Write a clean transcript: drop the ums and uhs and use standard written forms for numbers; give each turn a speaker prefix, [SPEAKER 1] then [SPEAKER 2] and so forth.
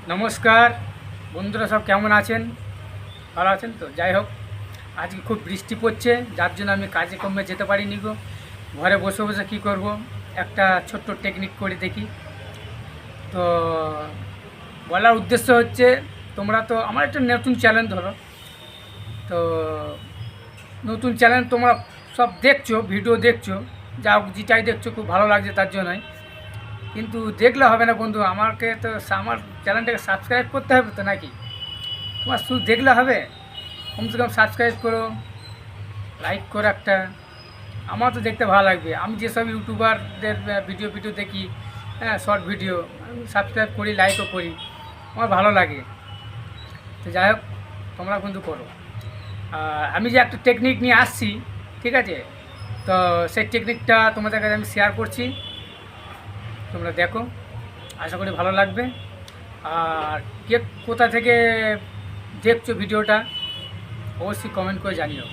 [SPEAKER 1] নমস্কার বন্ধুরা, সব কেমন আছেন? ভালো আছেন তো? যাই হোক, আজকে খুব বৃষ্টি পড়ছে, যার জন্য আমি কাজে কমে যেতে পারিনি গো। ঘরে বসে বসে কী করব, একটা ছোট্ট টেকনিক করে দেখি। তো বলার উদ্দেশ্য হচ্ছে, তোমরা তো আমার একটা নতুন চ্যানেল ধরো, তো নতুন চ্যানেল তোমরা সব দেখছো, ভিডিও দেখছো, যা হোক যেটাই দেখছো খুব ভালো লাগছে তার জন্যই। কিন্তু দেখলে হবে না বন্ধু, আমাকে তো আমার চ্যানেলটাকে সাবস্ক্রাইব করতে হবে তো নাকি? তোমার শুধু দেখলে হবে? কমসে কম সাবস্ক্রাইব করো, লাইক করো একটা। আমার তো দেখতে ভালো লাগবে, আমি যেসব ইউটিউবারদের ভিডিও ভিডিও দেখি, হ্যাঁ, শর্ট ভিডিও, আমি সাবস্ক্রাইব করি, লাইকও করি, আমার ভালো লাগে। তো যাই হোক, তোমরা কিন্তু করো। আমি যে একটা টেকনিক নিয়ে আসছি, ঠিক আছে, তো সেই টেকনিকটা তোমাদের কাছে আমি শেয়ার করছি, তোমরা দেখো, আশা করি ভালো লাগবে। আর কে কোথা থেকে দেখছো ভিডিওটা অবশ্যই কমেন্ট করে জানিও।